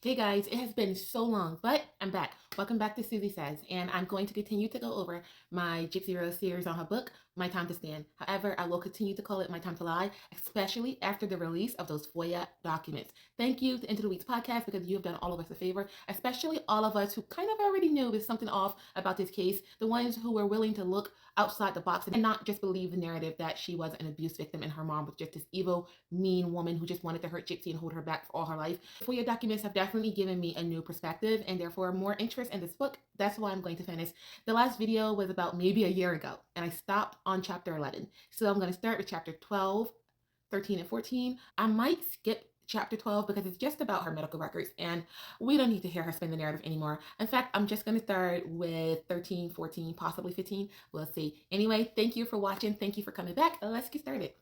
Hey guys, it has been so long, but I'm back. Welcome back to Susie Says, and I'm going to continue to go over my Gypsy Rose series on her book, My Time to Stand. However, I will continue to call it My Time to Lie, especially after the release of those Foia documents. Thank you to Into the Weeds podcast because you have done all of us a favor, especially all of us who kind of already knew there's something off about this case, the ones who were willing to look outside the box and not just believe the narrative that she was an abuse victim and her mom was just this evil, mean woman who just wanted to hurt Gypsy and hold her back for all her life. FOIA documents have definitely given me a new perspective and therefore more interest in this book. That's why I'm going to finish. The last video was about maybe a year ago and I stopped on chapter 11. So I'm going to start with chapter 12, 13, and 14. I might skip chapter 12 because it's just about her medical records and we don't need to hear her spin the narrative anymore. In fact, I'm just going to start with 13, 14, possibly 15. We'll see. Anyway, thank you for watching. Thank you for coming back. Let's get started.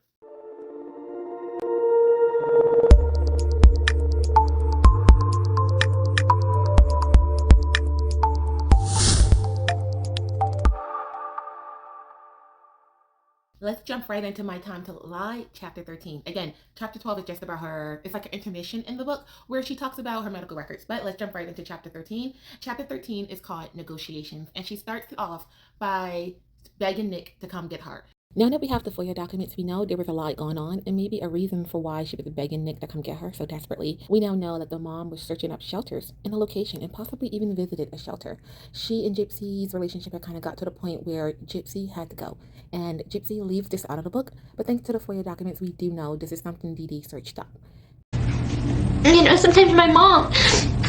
Let's jump right into My Time to Lie, chapter 13. Again, chapter 12 is just about her, it's like an intermission in the book where she talks about her medical records. But let's jump right into chapter 13. Chapter 13 is called Negotiations, and she starts off by begging Nick to come get her. Now that we have the FOIA documents, we know there was a lot going on and maybe a reason for why she was begging Nick to come get her so desperately. We now know that the mom was searching up shelters in a location and possibly even visited a shelter. She and Gypsy's relationship had kind of got to the point where Gypsy had to go. And Gypsy leaves this out of the book, but thanks to the FOIA documents, we do know this is something Dee Dee searched up. Sometimes my mom,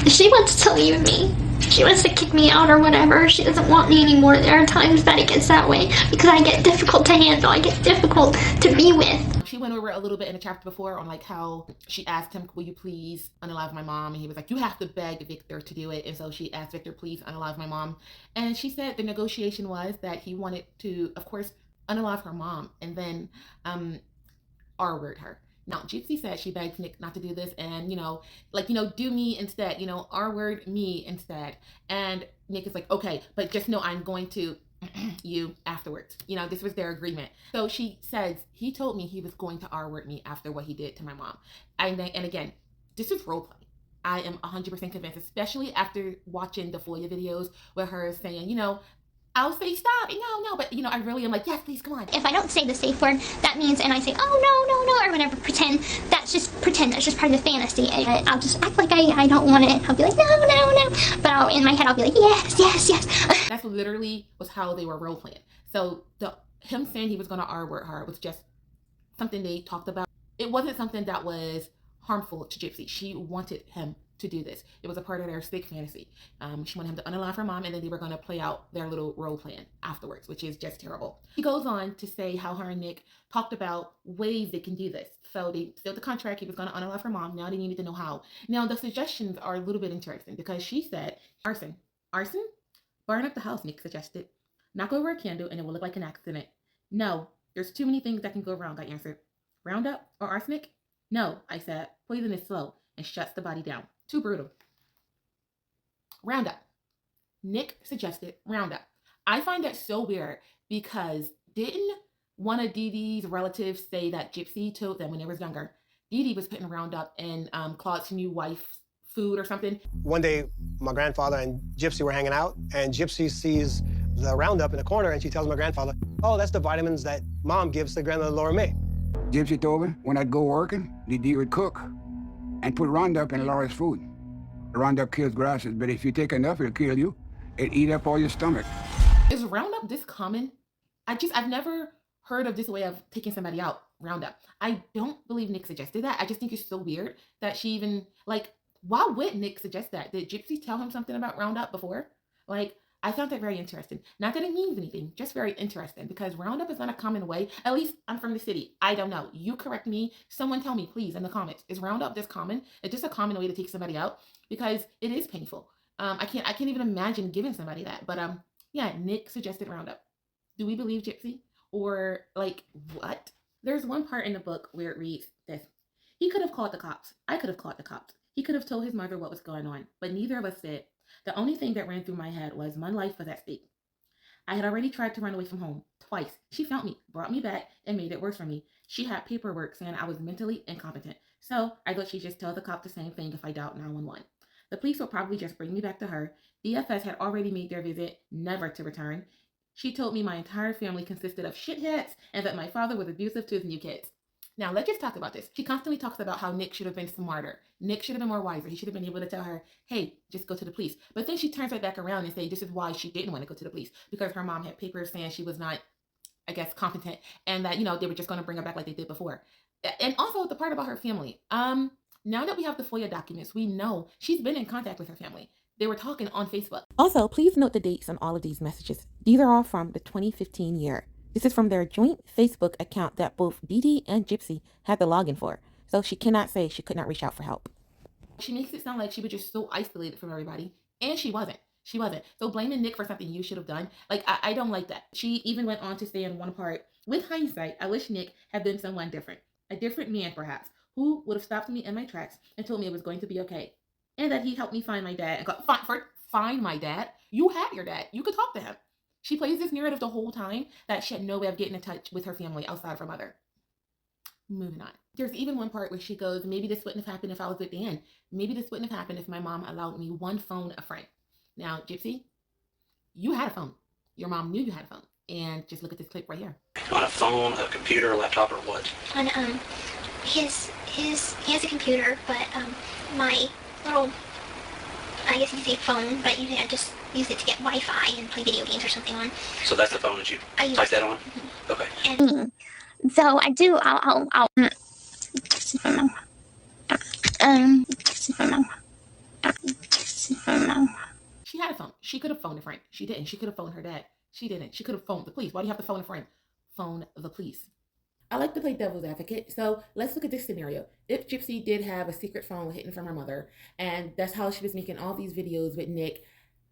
she wants to leave me. She wants to kick me out or whatever. She doesn't want me anymore. There are times that it gets that way because I get difficult to handle. I get difficult to be with. She went over a little bit in the chapter before on like how she asked him, will you please unalive my mom? And he was like, you have to beg Victor to do it. And so she asked Victor, please unalive my mom. And she said the negotiation was that he wanted to, of course, unalive her mom and then R-word her. Now, Gypsy said she begged Nick not to do this and, do me instead, R-word me instead. And Nick is like, okay, but just know I'm going to you afterwards. This was their agreement. So she says, he told me he was going to R-word me after what he did to my mom. And again, this is role play. I am 100% convinced, especially after watching the FOIA videos with her saying, I'll say stop, no, but I really am like, yes, please, come on. If I don't say the safe word, that means, and I say, oh, no, or whatever, pretend, that's just part of the fantasy. I'll just act like I don't want it. I'll be like, no, but in my head, I'll be like, yes. That's literally was how they were role playing. So him saying he was going to R-word her was just something they talked about. It wasn't something that was harmful to Gypsy. She wanted him to do this. It was a part of their sick fantasy. She wanted him to unalive her mom and then they were going to play out their little role plan afterwards, which is just terrible. He goes on to say how her and Nick talked about ways they can do this. So they sealed the contract. He was going to unalive her mom. Now they needed to know how. Now the suggestions are a little bit interesting because she said arson. Burn up the house, Nick suggested. Knock over a candle and it will look like an accident. No, there's too many things that can go wrong, I answered. Roundup or arsenic? No, I said. Poison is slow and shuts the body down. Too brutal. Roundup. Nick suggested Roundup. I find that so weird because didn't one of Dee Dee's relatives say that Gypsy told them when they was younger, Dee Dee was putting Roundup in Claude's new wife's food or something? One day, my grandfather and Gypsy were hanging out, and Gypsy sees the Roundup in the corner, and she tells my grandfather, oh, that's the vitamins that Mom gives to grandmother Laura May. Gypsy told me when I'd go working, Dee Dee would cook and put Roundup in Laura's food. Roundup kills grasses, but if you take enough, it'll kill you. It'll eat up all your stomach. Is Roundup this common? I've never heard of this way of taking somebody out, Roundup. I don't believe Nick suggested that. I just think it's so weird that she even, why would Nick suggest that? Did Gypsy tell him something about Roundup before? I found that very interesting. Not that it means anything, just very interesting because Roundup is not a common way. At least I'm from the city. I don't know. You correct me. Someone tell me, please, in the comments. Is Roundup this common? It's just a common way to take somebody out because it is painful. I can't even imagine giving somebody that. But yeah, Nick suggested Roundup. Do we believe Gypsy? Or what? There's one part in the book where it reads this. He could have called the cops. I could have called the cops. He could have told his mother what was going on, but neither of us did. The only thing that ran through my head was my life was at stake. I had already tried to run away from home twice. She found me, brought me back, and made it worse for me. She had paperwork saying I was mentally incompetent. So I thought she'd just tell the cop the same thing if I dialed 911. The police will probably just bring me back to her. DFS had already made their visit, never to return. She told me my entire family consisted of shitheads and that my father was abusive to his new kids. Now, let's just talk about this. She constantly talks about how Nick should have been smarter. Nick should have been more wiser. He should have been able to tell her, hey, just go to the police. But then she turns right back around and say this is why she didn't want to go to the police, because her mom had papers saying she was not, I guess, competent, and that, they were just going to bring her back like they did before. And also the part about her family. Now that we have the Foia documents, we know she's been in contact with her family. They were talking on Facebook. Also, please note the dates on all of these messages. These are all from the 2015 year. This is from their joint Facebook account that both Dee Dee and Gypsy had the login for. So she cannot say she could not reach out for help. She makes it sound like she was just so isolated from everybody. And she wasn't. She wasn't. So blaming Nick for something you should have done, like, I don't like that. She even went on to say in one part, with hindsight, I wish Nick had been someone different. A different man, perhaps, who would have stopped me in my tracks and told me it was going to be okay. And that he helped me find my dad. And find my dad? You had your dad. You could talk to him. She plays this narrative the whole time that she had no way of getting in touch with her family outside of her mother. Moving on. There's even one part where she goes, maybe this wouldn't have happened if I was with Dan. Maybe this wouldn't have happened if my mom allowed me one phone a friend. Now, Gypsy, you had a phone. Your mom knew you had a phone. And just look at this clip right here. On a phone, a computer, a laptop, or what? On he has a computer, but my little, I guess you could say phone, but usually I just use it to get Wi-Fi and play video games or something on. So that's the phone that you type that on? Mm-hmm. Okay. And so I do, She had a phone. She could have phoned a friend. She didn't. She could have phoned her dad. She didn't. She could have phoned the police. Why do you have to phone a friend? Phone the police. I like to play devil's advocate. So let's look at this scenario. If Gypsy did have a secret phone hidden from her mother, and that's how she was making all these videos with Nick,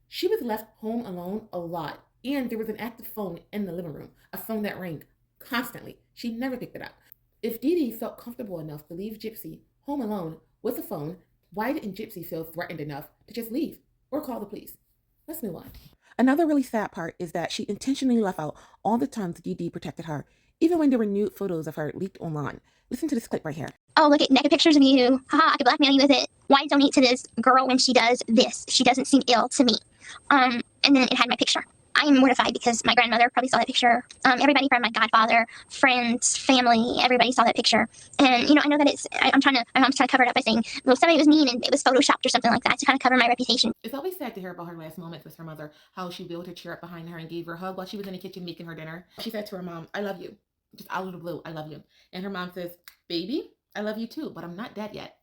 she was left home alone a lot. And there was an active phone in the living room, a phone that rang constantly. She never picked it up. If Dee Dee felt comfortable enough to leave Gypsy home alone with a phone, why didn't Gypsy feel threatened enough to just leave or call the police? Let's move on. Another really sad part is that she intentionally left out all the times Dee Dee protected her, even when there were nude photos of her leaked online. Listen to this clip right here. Oh, look at naked pictures of you. Haha, I could blackmail you with it. Why donate to this girl when she does this? She doesn't seem ill to me. And then it had my picture. I am mortified because my grandmother probably saw that picture. Everybody from my godfather, friends, family, everybody saw that picture. And, I know that my mom's trying to cover it up by saying, well, somebody was mean and it was photoshopped or something like that to kind of cover my reputation. It's always sad to hear about her last moments with her mother, how she wheeled her chair up behind her and gave her a hug while she was in the kitchen making her dinner. She said to her mom, I love you. Just out of the blue, I love you. And her mom says, baby, I love you too, but I'm not dead yet.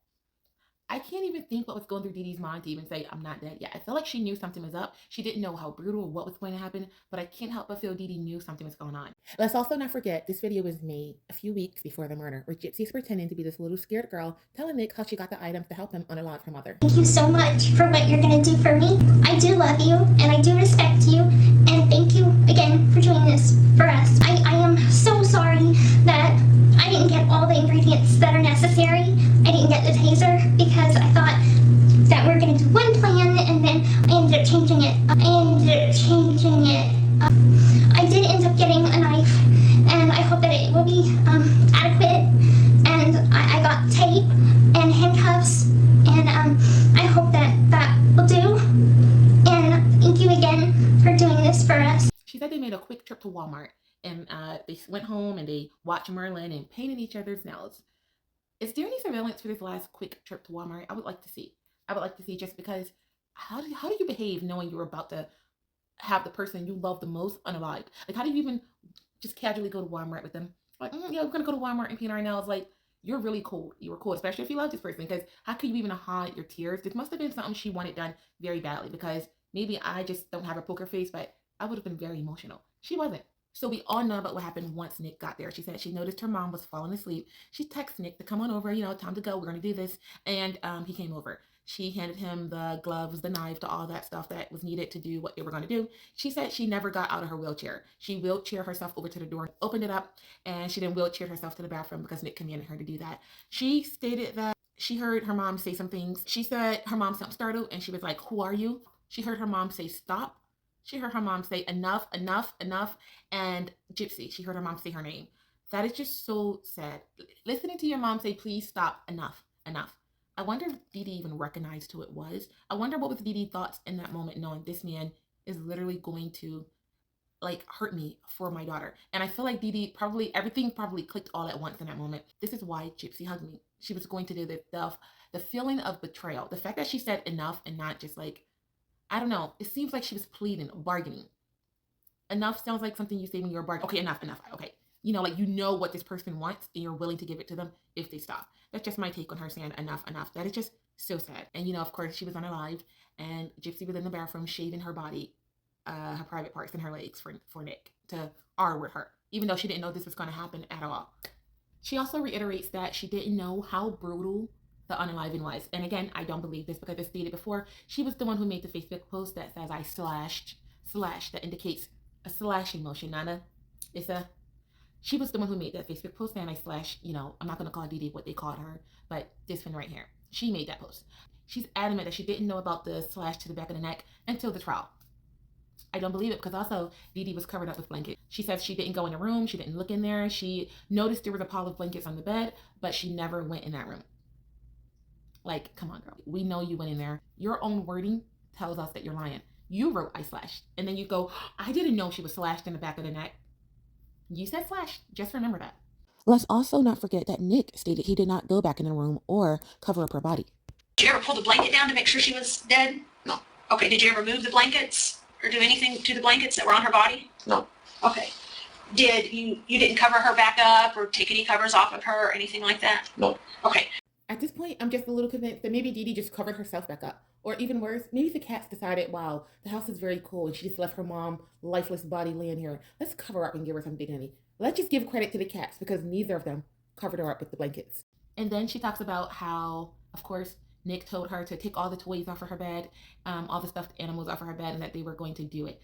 I can't even think what was going through Dee Dee's mind to even say, I'm not dead yet. I feel like she knew something was up. She didn't know how brutal or what was going to happen, but I can't help but feel Dee Dee knew something was going on. Let's also not forget, this video was made a few weeks before the murder, where Gypsy is pretending to be this little scared girl, telling Nick how she got the items to help him unalive her mother. Thank you so much for what you're going to do for me. I do love you, and I do respect you, and thank you again for doing this for us. I am so sorry that I didn't get all the ingredients that are necessary. I didn't get the taser because I thought that we were going to do one plan, and then I ended up changing it. I did end up getting a knife, and I hope that it will be adequate. And I got tape and handcuffs, and I hope that will do. And thank you again for doing this for us. She said they made a quick trip to Walmart, and they went home and they watched Merlin and painted each other's nails. Is there any surveillance for this last quick trip to Walmart? I would like to see. Just because how do you behave knowing you're about to have the person you love the most unalived? Like, how do you even just casually go to Walmart with them? Like, yeah, we're going to go to Walmart and paint our nails. Like, you're really cool. You were cool, especially if you love this person, because how could you even hide your tears? This must have been something she wanted done very badly, because maybe I just don't have a poker face, but I would have been very emotional. She wasn't. So we all know about what happened once Nick got there. She said she noticed her mom was falling asleep. She texted Nick to come on over, time to go. We're going to do this. And he came over. She handed him the gloves, the knife, to all that stuff that was needed to do what they were going to do. She said she never got out of her wheelchair. She wheelchaired herself over to the door, opened it up, and she then wheelchaired herself to the bathroom because Nick commanded her to do that. She stated that she heard her mom say some things. She said her mom sounded startled, and she was like, who are you? She heard her mom say stop. She heard her mom say enough, enough, enough, and Gypsy. She heard her mom say her name. That is just so sad. Listening to your mom say, please stop, enough, enough. I wonder if Dee Dee even recognized who it was. I wonder what was Dee Dee's thoughts in that moment, knowing this man is literally going to like hurt me for my daughter. And I feel like Dee Dee everything probably clicked all at once in that moment. This is why Gypsy hugged me. She was going to do this stuff. The feeling of betrayal, the fact that she said enough and not just like, I don't know. It seems like she was pleading, bargaining. Enough sounds like something you say when you're bargaining. Okay, enough. Okay. Like what this person wants and you're willing to give it to them if they stop. That's just my take on her saying enough. That is just so sad. And of course, she was unalived and Gypsy was in the bathroom shaving her body, her private parts and her legs for Nick to R-word her, even though she didn't know this was going to happen at all. She also reiterates that she didn't know how brutal the unaliving was. And again, I don't believe this because as stated before, she was the one who made the Facebook post that says I slashed, that indicates a slashing motion, she was the one who made that Facebook post and I slashed, I'm not going to call Dee Dee what they called her, but this one right here, she made that post. She's adamant that she didn't know about the slash to the back of the neck until the trial. I don't believe it because also Dee Dee was covered up with blankets. She says she didn't go in the room. She didn't look in there. She noticed there was a pile of blankets on the bed, but she never went in that room. Like, come on, girl. We know you went in there. Your own wording tells us that you're lying. You wrote I slashed. And then you go, I didn't know she was slashed in the back of the neck. You said slashed. Just remember that. Let's also not forget that Nick stated he did not go back in the room or cover up her body. Did you ever pull the blanket down to make sure she was dead? No. Okay, did you ever move the blankets or do anything to the blankets that were on her body? No. Okay. Did you didn't cover her back up or take any covers off of her or anything like that? No. Okay. At this point, I'm just a little convinced that maybe Dee Dee just covered herself back up. Or even worse, maybe the cats decided, wow, the house is very cool and she just left her mom lifeless body laying here. Let's cover her up and give her some dignity. Let's just give credit to the cats because neither of them covered her up with the blankets. And then she talks about how, of course, Nick told her to take all the toys off of her bed, all the stuffed animals off of her bed, and that they were going to do it.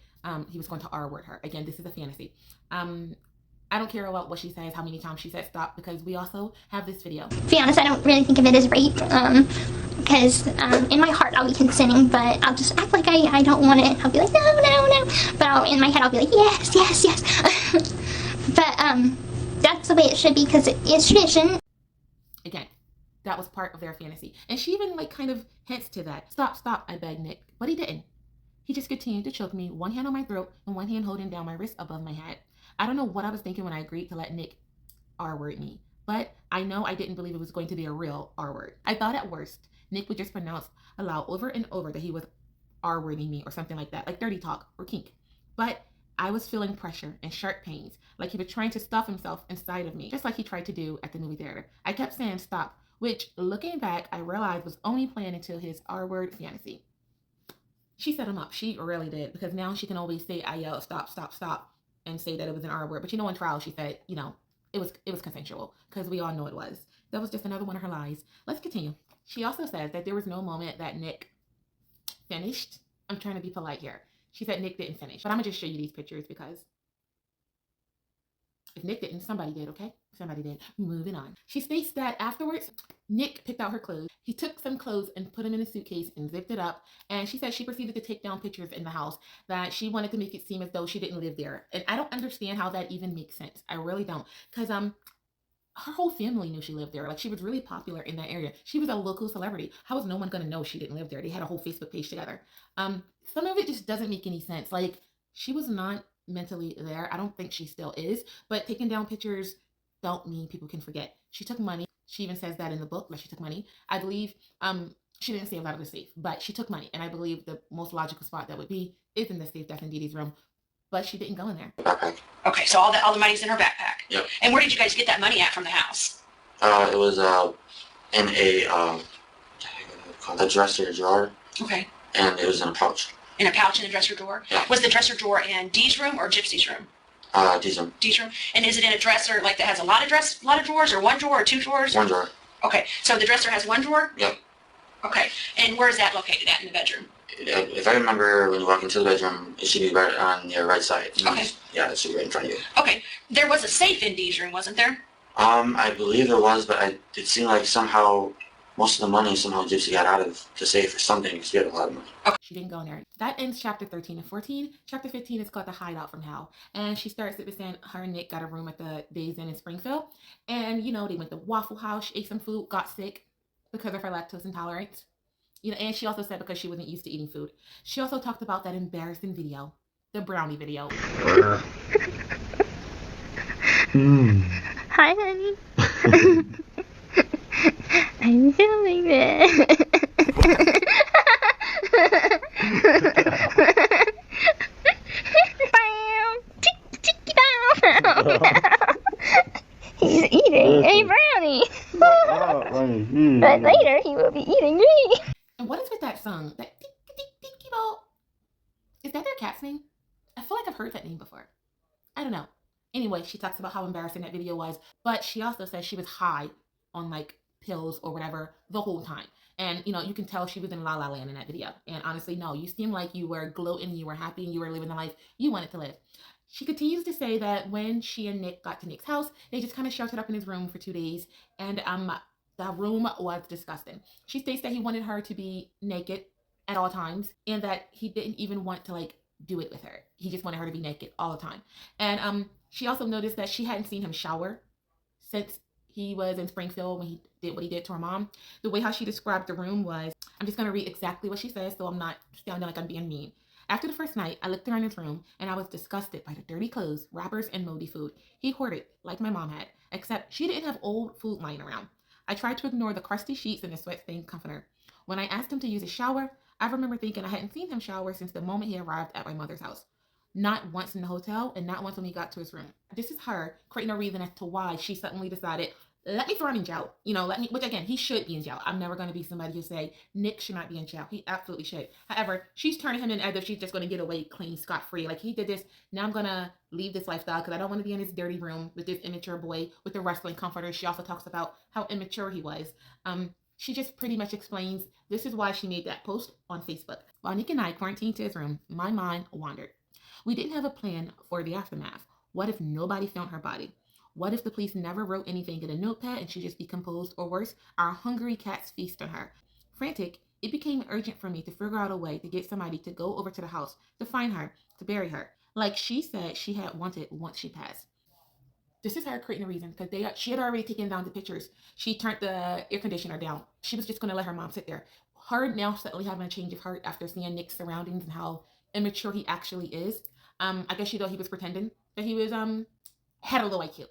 He was going to R-word her. Again, this is a fantasy. I don't care about what she says, how many times she said stop, because we also have this video. To be honest, I don't really think of it as rape, because in my heart I'll be consenting, but I'll just act like I don't want it. I'll be like, no. But in my head I'll be like, yes. But that's the way it should be, because it is tradition. Again, that was part of their fantasy. And she even kind of hints to that. Stop, I begged Nick. But he didn't. He just continued to choke me, one hand on my throat and one hand holding down my wrist above my head. I don't know what I was thinking when I agreed to let Nick R-word me, but I know I didn't believe it was going to be a real R-word. I thought at worst, Nick would just pronounce aloud over and over that he was R-wording me or something like that, like dirty talk or kink. But I was feeling pressure and sharp pains, like he was trying to stuff himself inside of me, just like he tried to do at the movie theater. I kept saying stop, which, looking back, I realized was only playing into his R-word fantasy. She set him up. She really did, because now she can always say, I yelled, stop, and say that it was an R-word. But in trial, she said, it was consensual, because we all know it was. That was just another one of her lies. Let's continue. She also says that there was no moment that Nick finished. I'm trying to be polite here. She said Nick didn't finish, but I'm going to just show you these pictures because if Nick didn't, somebody did, okay? Somebody did. Moving on. She states that afterwards, Nick picked out her clothes. He took some clothes and put them in a suitcase and zipped it up. And she said she proceeded to take down pictures in the house that she wanted to make it seem as though she didn't live there. And I don't understand how that even makes sense. I really don't. Because her whole family knew she lived there. Like, she was really popular in that area. She was a local celebrity. How was no one going to know she didn't live there? They had a whole Facebook page together. Some of it just doesn't make any sense. Like, she was not mentally there. I don't think she still is. But taking down pictures don't mean people can forget. She took money. She even says that in the book, that she took money. I believe she didn't say a lot of the safe, but she took money. And I believe the most logical spot that would be is in the safe that's in Dee Dee's room. But she didn't go in there. Backpack. Okay, so all the money's in her backpack. Yep. And where did you guys get that money at from the house? It was in a dresser drawer, Okay. and it was in a pouch. In a pouch in the dresser drawer? Yeah. Was the dresser drawer in Dee's room or Gypsy's room? Dee's room. Dee's room. And is it in a dresser that has a lot of drawers, or one drawer or two drawers? One drawer. Okay, so the dresser has one drawer? Yep. Okay, and where is that located at in the bedroom? If I remember, when you walk into the bedroom, it should be right on your right side. Okay. Yeah, it should be right in front of you. Okay, there was a safe in Dee's room, wasn't there? I believe there was, but it seemed like somehow most of the money Gypsy got out of the safe or something, because she had a lot of money. Okay. She didn't go in there. That ends chapter 13 and 14. Chapter 15 is called The Hideout from Hell. And she starts it saying her and Nick got a room at the Days Inn in Springfield. And, they went to Waffle House, she ate some food, got sick. because of her lactose intolerance. You know, and she also said because she wasn't used to eating food. She also talked about that embarrassing video, the brownie video. Hi, honey. I'm filming it. He's eating a brownie. But later he will be eating me. And what is with that song? That tiki ball. Is that their cat's name? I feel like I've heard that name before. I don't know. Anyway, she talks about how embarrassing that video was, but she also says she was high on like pills or whatever the whole time. And you know, you can tell she was in La La Land in that video. And honestly, no, you seem like you were gloating, you were happy, and you were living the life you wanted to live. She continues to say that when she and Nick got to Nick's house, they just kind of sheltered up in his room for 2 days, and the room was disgusting. She states that he wanted her to be naked at all times, and that he didn't even want to like do it with her. He just wanted her to be naked all the time. And she also noticed that she hadn't seen him shower since he was in Springfield when he did what he did to her mom. The way how she described the room was, I'm just gonna read exactly what she says so I'm not sounding like I'm being mean. After the first night, I looked around his room and I was disgusted by the dirty clothes, wrappers, and moldy food he hoarded like my mom had, except she didn't have old food lying around. I tried to ignore the crusty sheets and the sweat-stained comforter. When I asked him to use a shower, I remember thinking I hadn't seen him shower since the moment he arrived at my mother's house. Not once in the hotel and not once when we got to his room. This is her creating a reason as to why she suddenly decided, let me throw him in jail. You know, which again, he should be in jail. I'm never going to be somebody who say Nick should not be in jail. He absolutely should. However, she's turning him in as if she's just going to get away clean, scot-free. Like, he did this, now I'm going to leave this lifestyle because I don't want to be in this dirty room with this immature boy with the wrestling comforter. She also talks about how immature he was. She just pretty much explains this is why she made that post on Facebook. While Nick and I quarantined to his room, my mind wandered. We didn't have a plan for the aftermath. What if nobody found her body? What if the police never wrote anything in a notepad and she just decomposed, or worse, our hungry cats feast on her? Frantic, it became urgent for me to figure out a way to get somebody to go over to the house, to find her, to bury her, like she said she had wanted once she passed. This is her creating a reason because she had already taken down the pictures. She turned the air conditioner down. She was just going to let her mom sit there. Her now suddenly having a change of heart after seeing Nick's surroundings and how immature he actually is. I guess she thought he was pretending that he was had a low IQ.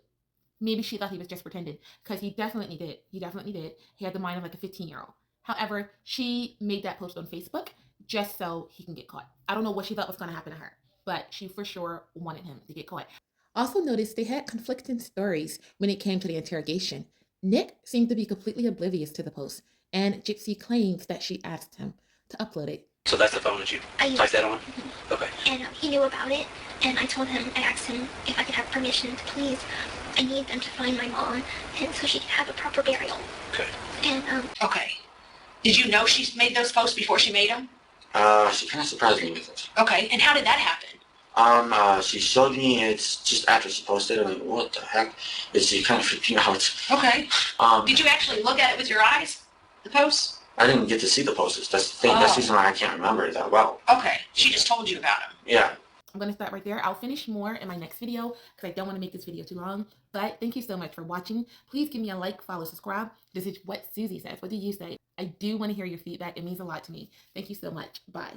Maybe she thought he was just pretending because he definitely did. He definitely did. He had the mind of like a 15-year-old. However, she made that post on Facebook just so he can get caught. I don't know what she thought was going to happen to her, but she for sure wanted him to get caught. Also noticed they had conflicting stories when it came to the interrogation. Nick seemed to be completely oblivious to the post, and Gypsy claims that she asked him to upload it. So that's the phone that you typed that on? Okay. And he knew about it, and I asked him if I could have permission to please, I need them to find my mom, and so she could have a proper burial. Okay. And, Okay. Did you know she made those posts before she made them? She kind of surprised me with it. Okay, and how did that happen? She showed me it just after she posted it. I'm like, what the heck? She kind of freaked me out. Okay. Did you actually look at it with your eyes, the posts? I didn't get to see the posters. That's the thing. That's the reason why I can't remember it that well. Okay, she just told you about them. Yeah. I'm going to stop right there. I'll finish more in my next video because I don't want to make this video too long. But thank you so much for watching. Please give me a like, follow, subscribe. This is What Susie Says. What do you say? I do want to hear your feedback. It means a lot to me. Thank you so much. Bye.